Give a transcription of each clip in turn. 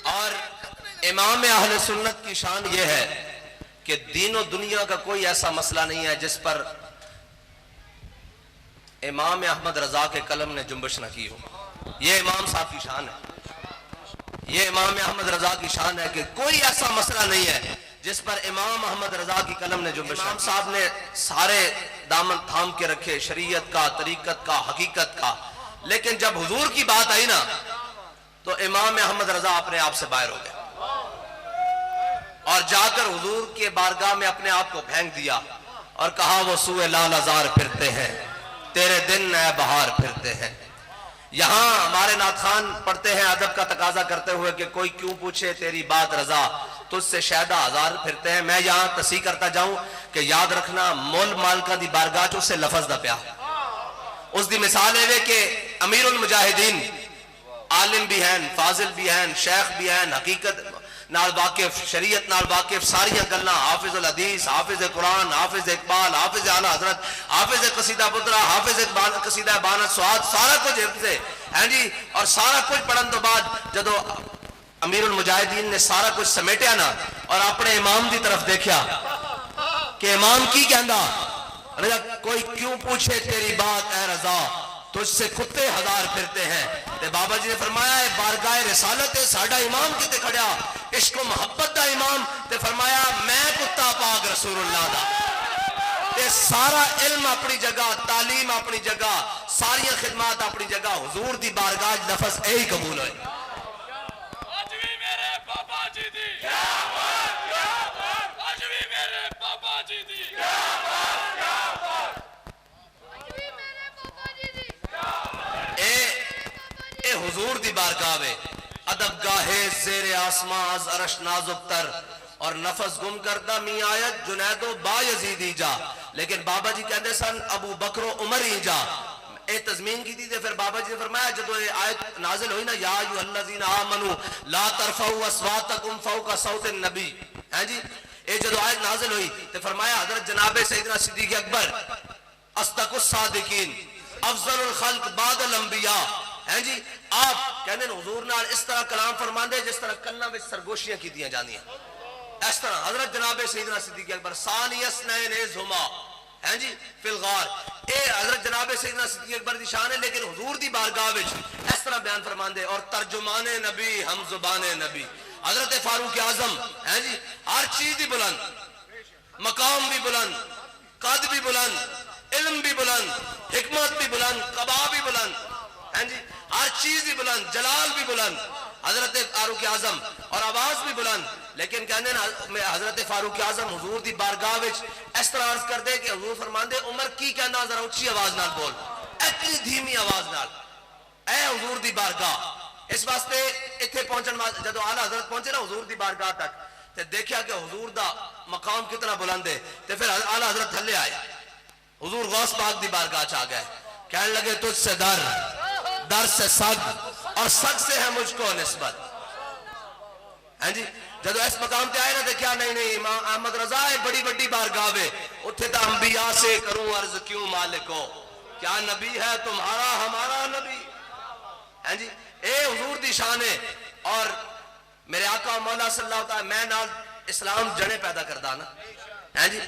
और इमाम अहले सुन्नत की शान यह है कि दीन और दुनिया का कोई ऐसा मसला नहीं है जिस पर इमाम अहमद रजा के कलम ने जुम्बश न की हो। यह इमाम साहब की शान है, यह इमाम अहमद रजा की शान है कि कोई ऐसा मसला नहीं है जिस पर इमाम अहमद रजा की कलम ने जुम्बश। इमाम साहब ने सारे दामन थाम के रखे, शरीयत का, तरीकत का, हकीकत का, लेकिन जब हुजूर की बात आई ना तो इमाम अहमद रजा अपने आप से बाहर हो गया और जाकर हुजूर के बारगाह में अपने आप को फेंक दिया और कहा वो सुए लाल हजार फिरते हैं, तेरे दिन नए बहार फिरते हैं। यहां हमारे नाथ खान पढ़ते हैं अदब का तकाजा करते हुए कि कोई क्यों पूछे तेरी बात रजा, तुझसे शायदा हजार फिरते हैं। मैं यहां तसी करता जाऊं कि याद रखना मोल मालका दी बारगाह च उससे लफज दा प्या उस दी मिसाल है कि अमीरुल मुजाहिदीन आलिम भी हैं, फाजिल भी हैं, शेख भी हैं, हकीकत नाल वाकिफ, शरीयत नाल वाकिफ, सारियां गल्लां, हाफिज अल हदीस, हाफिज कुरान, हाफिज इकबाल, हाफिज आला हजरत, हाफिज कसीदा बुद्रा, हाफिज कसीदा बानत स्वाद, सारा कुछ हिफ्ज़ है जी। और सारा कुछ पढ़न तो बाद जदों अमीरुल मुजाहिदीन ने सारा कुछ समेटिया ना और अपने इमाम की तरफ देखा कि इमाम की कहंदा, कोई क्यों पूछे तेरी बात ऐ रजा, तुझसे कुत्ते हजार फिरते हैं। ते बाबा जी ने फरमाया है बारगाह रिसालत है साडा इमाम किते खड़ा, इश्क मोहब्बत दा इमाम, ते फरमाया मैं कुत्ता पाक रसूलुल्लाह दा। ते सारा इल्म अपनी जगह, तालीम अपनी जगह, सारियां खिदमत अपनी जगह, हुजूर दी बारगाह लफ्ज यही कबूल है। आज भी मेरे पापा जी दी क्या बात, क्या बात, आज भी मेरे पापा जी दी क्या बात, क्या बात, आज भी मेरे पापा जी दी क्या बात। ए हुजूर दी बारगाह में अदब गाहे ज़ेरे आसमां अज़ अरश नाजुक तर और नफस गुम करदा मी आयत जुनैदो बायजीदी जा। लेकिन बाबा जी कहते सन अबू बकरो उमर ही जा। ए तज़मीन की थी फिर बाबा जी ने फरमाया जब ये आयत नाजिल हुई ना या अय्युहल्लज़ीना आमनू ला तरफऊ अस्वातकुम फौका सौत नबी, हैं जी, ये जब आयत नाजिल हुई तो फरमाया हज़रत जनाब सैयदना सिद्दीक़ अकबर अस्दक़ुस सादिकीन अफ़ज़लुल खल्क़ बादल अंबिया, हैं जी, आप कहते हुजूर नाल इस तरह कलाम फरमांदे जिस तरह कन्ना में सरगोशियां की दियां जांदियां। इस तरह हजरत जनाब सैयदना सिद्दीक़ अकबर सानियस नैन हुमा, हैं जी, फिल गार, ए हजरत जनाब सैयदना सिद्दीक़ अकबर दी शान है। लेकिन हुजूर दी बारगाह विच इस तरह बयान फरमांदे और तर्जुमाने नबी हम जुबाने नबी हजरत फारूक आजम, हैं जी, हर चीज ही बुलंद, मकाम भी बुलंद, कद भी बुलंद, इल्म भी बुलंद, हिकमत भी बुलंद, कबा भी बुलंद, हैं जी, हर चीज ही बुलंद, जलाल भी बुलंद, हजरत फारूक आजम और आवाज भी बुलंद। लेकिन कहने हजरत फारूक आजम हुजूर दी बारगाह विच इस तरह अर्ज कर दे कि हुजूर फरमांदे उमर की कहना जरा उच्ची आवाज नाल बोल, इतनी धीमी आवाज नाल, ऐ हुजूर दी बारगाह। इस वास्ते इत्थे पहुंचन जदों आला हजरत पहुंचे ना हुजूर दी बारगाह तक ते देखा कि हुजूर दा मकाम कितना बुलंद है। ते फिर आला हजरत थल्ले आए, हुजूर गौस पाक दी बारगाह च आ गए, कहने लगे तुझसे दर, दर से सग और सग से है मुझको निस्बत, हैं जी। जब इस मकाम पे आए ना देखा नहीं नहीं इमाम अहमद रजा है बड़ी बड़ी बारगाह है, उत्थे तो अंबिया से करूं अर्ज क्यों मालिको, क्या नबी है तुम्हारा हमारा नबी, हैं जी। ए हुजूर दी शान है और मेरे आका मौला सल्लल्लाहु अलैहि वसल्लम मैं नाल इस्लाम जड़े पैदा करदा ना, हैं जी।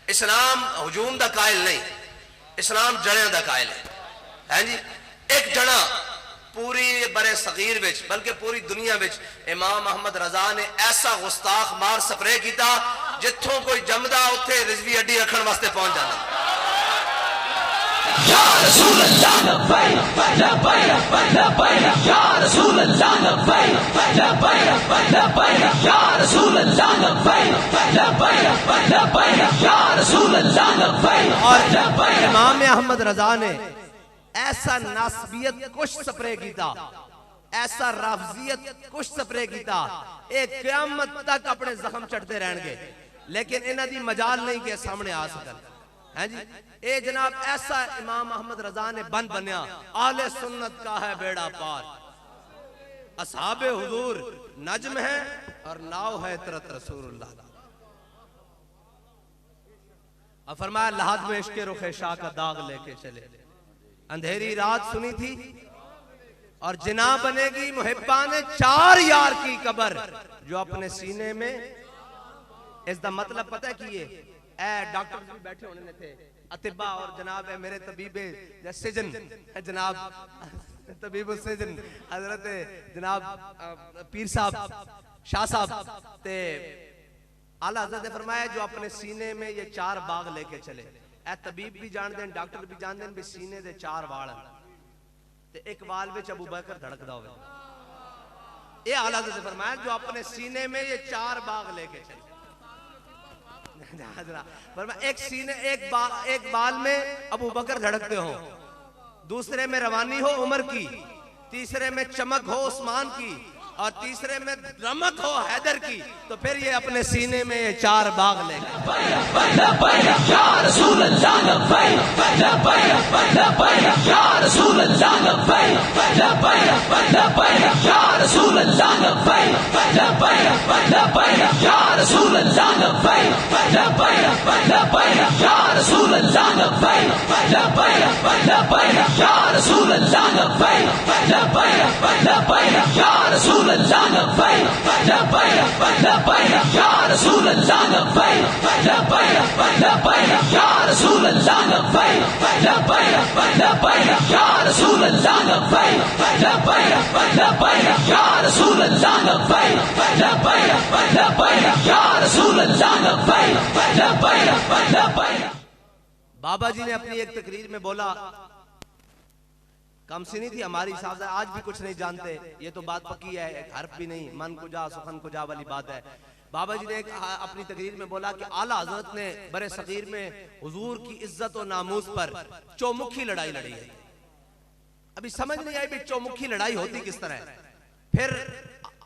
इस्लाम हुजूम दा कायल नहीं, इस्लाम जड़े दा कायल है जी। एक जड़ा पूरी बरे सगीर विच बल्कि पूरी दुनिया विच इमाम अहमद रजा ने ऐसा गुस्ताख मार स्प्रे किया जिथों कोई जमदा उत्थे रिजवी अड्डी रखने वास्ते पहुंच जाता। या रसूल अल्लाह लब्बैक लब्बैक लब्बैक या रसूल अल्लाह लब्बैक लब्बैक लब्बैक या रसूल अल्लाह लब्बैक लब्बैक लब्बैक या रसूल अल्लाह लब्बैक। और इमाम अहमद रजा ने ऐसा नासबियत कुछ स्प्रे किया, ऐसा राफजियत कुछ स्प्रे किया, एक क़यामत तक अपने जख्म चढ़ते रहेंगे लेकिन इन्हां दी मजाल नहीं के सामने आ सकन, हैं जी। ए जनाब ऐसा इमाम अहमद रजा ने बन बनया, आले सुन्नत का है बेड़ा पार, असहाबे हुजूर नज्म है और नाव है तरत रसूलुल्लाह। और फरमाया लहद में इश्क़े रुखे शाह का दाग लेके चले। अंधेरी रात सुनी थी और जिना बनेगी मुहिब्बा ने 4 यार की कबर जो अपने सीने में। इसका मतलब पता है कि ये डॉक्टर भी बैठे होने थे, अतिबा और जनाब है मेरे तबीबे सिजन जनाब तबीब सिजन हजरत जनाब पीर साहब शाह साहब ते आला हजरत ने फरमाया जो अपने सीने में ये 4 बाग लेके चले। ए तबीब भी जान दें, डॉक्टर भी जान दें भी सीने दे 4 वाल ते एक वाल विच अबू बकर धड़कदा होवे। ये आला हजरत ने फरमाया जो अपने सीने में ये 4 बाग लेके चले। एक सीने एक बाल में अबू बकर धड़कते हो, दूसरे में रवानी हो उमर की, तीसरे में चमक हो उस्मान की और तीसरे में रमक हो हैदर की। तो फिर ये अपने सीने में ये 4 बाग लेंगे। बाबा जी ने अपनी एक तकरीर में बोला, कम सी नहीं थी हमारी साहब, आज भी कुछ नहीं जानते, ये तो बात पक्की है, एक हर्फ भी नहीं, मन कुजा सुखन कुजा वाली बात है। बाबा जी ने एक अपनी तकरीर में बोला कि आला हजरत ने बड़े सगीर में हुजूर की इज्जत और नामूस पर चौमुखी लड़ाई लड़ी है। अभी समझ नहीं आई भी चौमुखी लड़ाई होती किस तरह है। फिर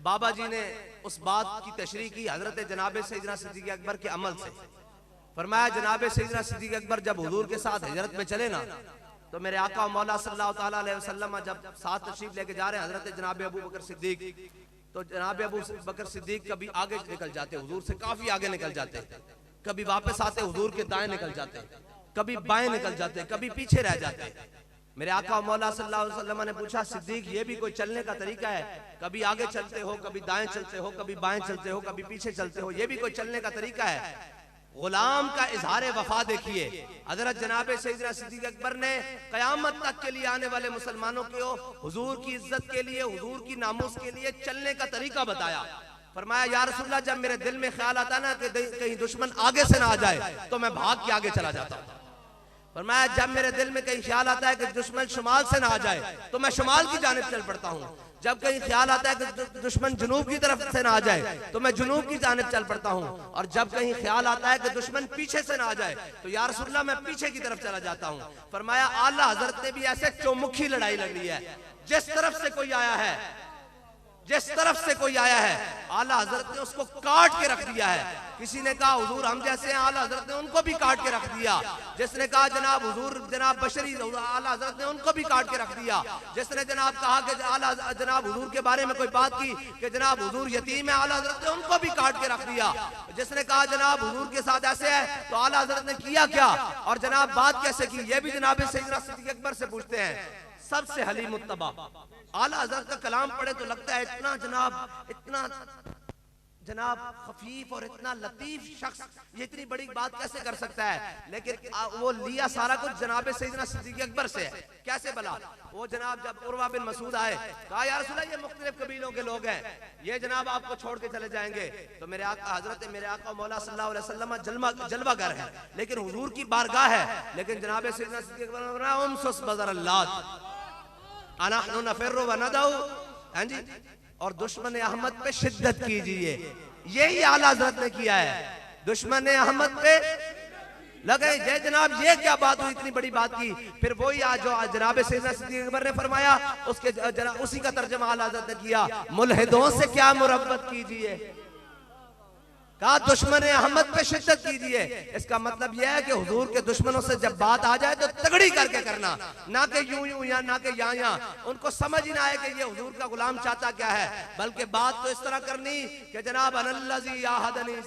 बाबा जी ने उस बात की तशरीह की हजरत जनाब सैयदना सिद्दीक़ अकबर के अमल से। फरमाया जनाब सैयदना सिद्दीक़ अकबर जब हुजूर के साथ हिजरत में चले ना, तो मेरे आका मौला सल्लल्लाहु ताला अलैहि वसल्लम जब साथ तशरीफ लेके जा रहे हैं हजरत जनाब अबू बकर सिद्दीक, तो जनाब अबू बकर सिद्दीक कभी आगे निकल जाते, हुजूर से काफी आगे निकल जाते, कभी वापस आते हुजूर के दाएं निकल जाते, कभी बाएं निकल जाते, कभी पीछे रह जाते। मेरे आका मौला सल्लल्लाहु अलैहि वसल्लम ने पूछा, सिद्दीक ये भी कोई चलने का तरीका है? कभी आगे चलते हो, कभी दाएं चलते हो, कभी बाएं चलते हो, कभी पीछे चलते हो, ये भी कोई चलने का तरीका है? गुलाम का इजहार वफा देखिए, हजरत जनाब सैयदना सिद्दीक़ अकबर ने कयामत तक के लिए आने वाले मुसलमानों को हुजूर की इज्जत के लिए, हुजूर की नामूस के लिए चलने का तरीका बताया। फरमाया या रसूलल्लाह, जब मेरे दिल में ख्याल आता ना कि कहीं दुश्मन आगे से ना आ जाए तो मैं भाग के आगे चला जाता हूँ। फरमाया जब मेरे दिल में कहीं ख्याल आता है कि दुश्मन शुमाल से ना आ जाए तो मैं शुमाल की जानिब चल पड़ता हूँ। जब कहीं ख्याल आता है कि दुश्मन जुनूब की तरफ से ना आ जाए तो मैं जुनूब की जानिब चल पड़ता हूँ। और जब कहीं ख्याल आता है कि दुश्मन पीछे से ना आ जाए तो या रसूलल्लाह मैं पीछे की तरफ चला जाता हूँ। फरमाया आला हजरत ने भी ऐसे चौमुखी लड़ाई लड़ ली है, जिस तरफ से कोई आया है, जिस तरफ से कोई आया है आला हजरत ने उसको काट के रख दिया है। किसी ने कहा हुजूर हम जैसे हैं, आला हजरत ने उनको भी काट के रख दिया। जिसने कहा जनाब हुजूर जनाब बशरी, आला हजरत ने उनको भी काट के रख दिया। जिसने जनाब कहा कि आला जनाब हुजूर के बारे में कोई बात की कि जनाब हुजूर यतीम है, आला हजरत ने उनको भी काट के रख दिया। जिसने कहा जनाब हुजूर के साथ ऐसे है तो आला हजरत ने किया क्या और जनाब बात कैसे की, ये भी जनाब सैयदना सिद्दीक़ अकबर से पूछते हैं। सबसे हलीम मुत्तबा आला हज़रत का कलाम पढ़े तो लगता है इतना जनाब खफीफ और इतना लतीफ शख्स ये इतनी बड़ी बात कैसे कर सकता है। लेकिन वो लिया सारा कुछ जनाब सैयदना सिद्दीक़ अकबर से है। कैसे भला? वो जनाब जब उर्वा बिन मसूद आए, कहा या रसूलल्लाह ये मुख्तलिफ कबीलों के लोग हैं, ये जनाब आपको छोड़ के चले जाएंगे। तो मेरे आका हजरत मेरे आका मौला सल्लल्लाहु अलैहि वसल्लम जलवागर है लेकिन हुजूर की बारगाह है। लेकिन जनाब सैयदना सिद्दीक़ अकबर ने कहा उमसुस बज़र अल्लाह अनहनु नफिर्रु व नदउ, हां जी, और दुश्मन अहमद पे शिद्दत कीजिए। यही आला हज़रत ने किया है, दुश्मन अहमद पे लगे। जय जनाब ये क्या बात हुई, इतनी बड़ी बात की। फिर वही आज जो जनाब सैयदना सिद्दीक़ अकबर ने फरमाया उसके उसी का तर्जुमा आला हज़रत ने किया, मुल्हिदों से क्या मुरब्बत कीजिए। कहा दुश्मन अहमद पे शिद्दत कीजिए। इसका मतलब यह है कि हुजूर के दुश्मनों से जब बात आ जाए तो तगड़ी करके करना, ना कि यूं यूं या ना कि यहाँ उनको समझ ही ना आए कि ये हुजूर का गुलाम चाहता क्या है, बल्कि बात तो इस तरह करनी कि जनाब अनल्लज़ी याहदनी